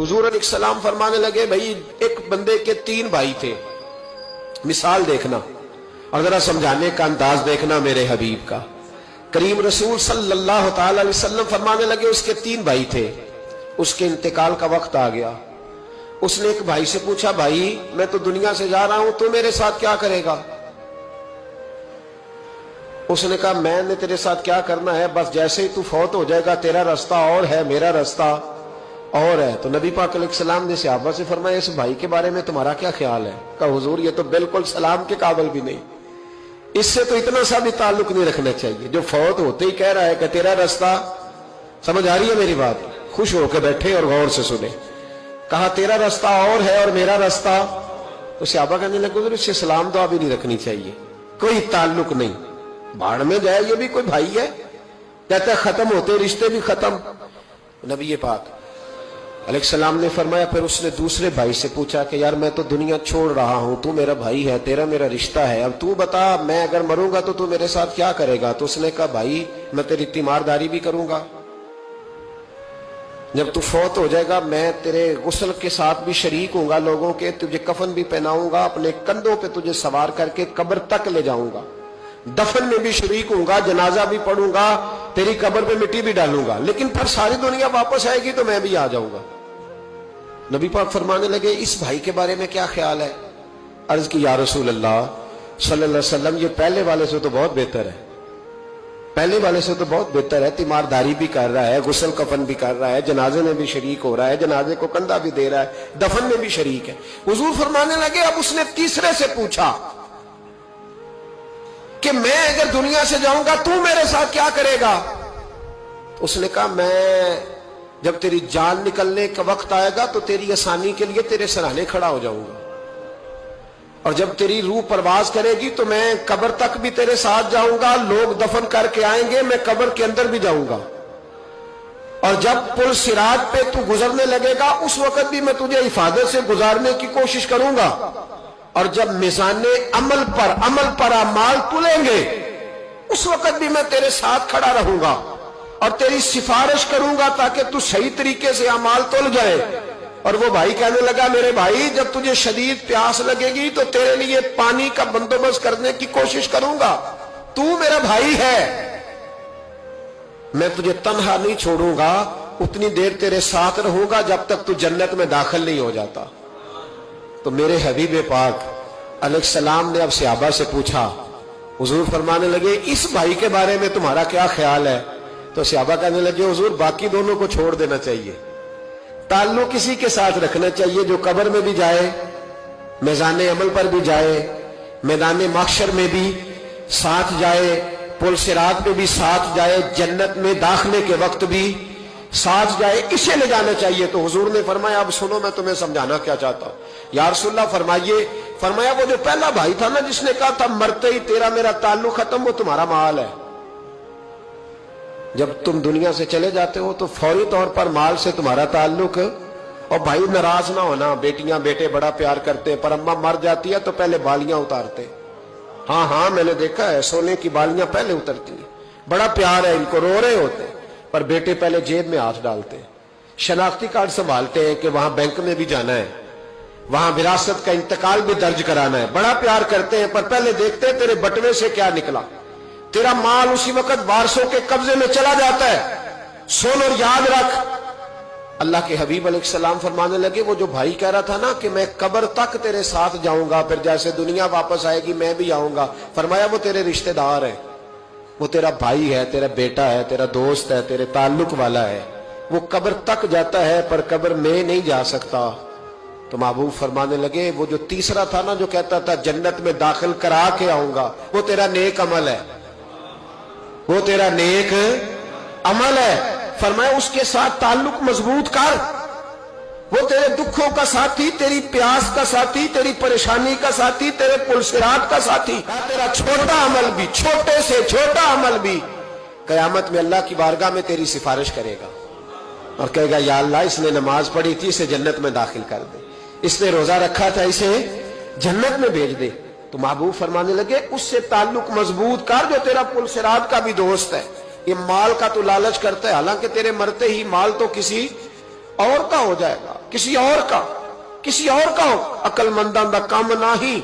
हुजूर अलैहि सलाम फरमाने लगे, भाई एक बंदे के 3 भाई थे। मिसाल देखना और जरा समझाने का अंदाज देखना मेरे हबीब का। करीम रसूल सल्लल्लाहु ताला अलैहि वसल्लम फरमाने लगे, उसके 3 भाई थे, उसके इंतकाल का वक्त आ गया। उसने एक भाई से पूछा, भाई मैं तो दुनिया से जा रहा हूं, तू मेरे साथ क्या करेगा? उसने कहा, मैंने तेरे साथ क्या करना है, बस जैसे ही तू फौत हो जाएगा तेरा रास्ता और है, मेरा रास्ता और है। तो नबी पाक अलैहिस्सलाम ने सहाबा से फरमाया, इस भाई के बारे में तुम्हारा क्या ख्याल है? कहा, हुजूर ये तो बिल्कुल सलाम के काबिल भी नहीं, इससे तो इतना सा भी ताल्लुक नहीं रखना चाहिए, जो फौत होते ही कह रहा है कि तेरा रास्ता। समझ आ रही है मेरी बात? खुश होकर बैठे और गौर से सुने। कहा तेरा रास्ता और है और मेरा रास्ता। तो सहाबा कहने लगे, हुजूर इससे सलाम दुआ भी नहीं रखनी चाहिए, कोई ताल्लुक नहीं, भाड़ में जाए, ये भी कोई भाई है? कहता है खत्म होते रिश्ते भी खत्म। नबी पाक अलैहिस्सलाम ने फरमाया, फिर उसने दूसरे भाई से पूछा कि यार मैं तो दुनिया छोड़ रहा हूं, तू मेरा भाई है, तेरा मेरा रिश्ता है, अब तू बता मैं अगर मरूंगा तो तू मेरे साथ क्या करेगा? तो उसने कहा, भाई मैं तेरी तीमारदारी भी करूंगा, जब तू फौत हो जाएगा मैं तेरे गुस्ल के साथ भी शरीक होऊंगा, लोगों के तुझे कफन भी पहनाऊंगा, अपने कंधों पे तुझे सवार करके कब्र तक ले जाऊंगा, दफन में भी शरीक होऊंगा, जनाजा भी पढ़ूंगा, तेरी कब्र पे मिट्टी भी डालूंगा, लेकिन फिर सारी दुनिया वापस आएगी तो मैं भी आ जाऊंगा। नबी पाक फरमाने लगे, इस भाई के बारे में क्या ख्याल है? अर्ज की, या रसूल अल्लाह सल्लल्लाहु अलैहि वसल्लम, ये पहले वाले से तो बहुत बेहतर है, पहले वाले से तो बहुत बेहतर है, तीमारदारी भी कर रहा है, गुस्ल कफन भी कर रहा है, जनाजे में भी शरीक हो रहा है, जनाजे को कंधा भी दे रहा है, दफन में भी शरीक है। हुजूर फरमाने लगे, अब उसने तीसरे से पूछा कि मैं अगर दुनिया से जाऊंगा तू मेरे साथ क्या करेगा? उसने कहा, मैं जब तेरी जान निकलने का वक्त आएगा तो तेरी आसानी के लिए तेरे सराहने खड़ा हो जाऊंगा, और जब तेरी रूह परवाज करेगी तो मैं कब्र तक भी तेरे साथ जाऊंगा, लोग दफन करके आएंगे, मैं कब्र के अंदर भी जाऊंगा, और जब पुल सिरात पे तू गुजरने लगेगा उस वक्त भी मैं तुझे हिफाजत से गुजारने की कोशिश करूंगा, और जब मिजाने अमल पर अमाल तुलेंगे उस वक्त भी मैं तेरे साथ खड़ा रहूंगा और तेरी सिफारिश करूंगा ताकि तू सही तरीके से अमाल तुल जाए। और वो भाई कहने लगा, मेरे भाई जब तुझे शदीद प्यास लगेगी तो तेरे लिए पानी का बंदोबस्त करने की कोशिश करूंगा, तू मेरा भाई है, मैं तुझे तन्हा नहीं छोड़ूंगा, उतनी देर तेरे साथ रहूंगा जब तक तू जन्नत में दाखिल नहीं हो जाता। तो मेरे हबीब पाक अलैहिस्सलाम ने अब सहाबा से पूछा, हुजूर फरमाने लगे, इस भाई के बारे में तुम्हारा क्या ख्याल है? तो सहाबा कहने लगे, हुजूर बाकी दोनों को छोड़ देना चाहिए, ताल्लुक किसी के साथ रखना चाहिए जो कब्र में भी जाए, मैदान अमल पर भी जाए, मैदान महशर में भी साथ जाए, पुल सिरात पे भी साथ जाए, जन्नत में दाखिले के वक्त भी साथ जाए, इसे ले जाना चाहिए। तो हुजूर ने फरमाया, अब सुनो मैं तुम्हें समझाना क्या चाहता हूं। या रसूलल्लाह फरमाइए। फरमाया, वो जो पहला भाई था ना जिसने कहा था मरते ही तेरा मेरा ताल्लुक खत्म, वो तुम्हारा माल है, जब तुम दुनिया से चले जाते हो तो फौरी तौर पर माल से तुम्हारा ताल्लुक। और भाई नाराज ना होना, बेटियां बेटे बड़ा प्यार करते हैं, पर अम्मा मर जाती है तो पहले बालियां उतारते। हाँ हाँ मैंने देखा है, सोने की बालियां पहले उतरती है, बड़ा प्यार है इनको, रो रहे होते, पर बेटे पहले जेब में हाथ डालते हैं, शनाख्ती कार्ड संभालते हैं कि वहां बैंक में भी जाना है, वहां विरासत का इंतकाल भी दर्ज कराना है, बड़ा प्यार करते हैं, पर पहले देखते हैं तेरे बटवे से क्या निकला। तेरा माल उसी वक्त वारसों के कब्जे में चला जाता है। सुन और याद रख, अल्लाह के हबीब अलैहिस्सलाम फरमाने लगे, वो जो भाई कह रहा था ना कि मैं कब्र तक तेरे साथ जाऊंगा, फिर जैसे दुनिया वापस आएगी मैं भी आऊंगा, फरमाया वो तेरे रिश्तेदार है, वो तेरा भाई है, तेरा बेटा है, तेरा दोस्त है, तेरे ताल्लुक वाला है, वो कब्र तक जाता है पर कब्र में नहीं जा सकता। तो महबूब फरमाने लगे, वो जो तीसरा था ना जो कहता था जन्नत में दाखिल करा के आऊंगा, वो तेरा नेक अमल है, वो तेरा नेक अमल है। फरमाया उसके साथ ताल्लुक मजबूत कर, वो तेरे दुखों का साथी, तेरी प्यास का साथी, तेरी परेशानी का साथी, तेरे पुलसिरात का साथी, तेरा छोटा अमल भी, छोटे से छोटा अमल भी कयामत में अल्लाह की बारगाह में तेरी सिफारिश करेगा और कहेगा, या अल्लाह इसने नमाज पढ़ी थी, इसे जन्नत में दाखिल कर दे, इसने रोजा रखा था, इसे जन्नत में भेज दे। तो महबूब फरमाने लगे, उससे ताल्लुक मजबूत कर जो तेरा पुलसिरात का भी दोस्त है। ये माल का तो लालच करता है, हालांकि तेरे मरते ही माल तो किसी और का हो जाएगा। کسی اور کا ہو۔ عقل منداں دا کم نہ ہی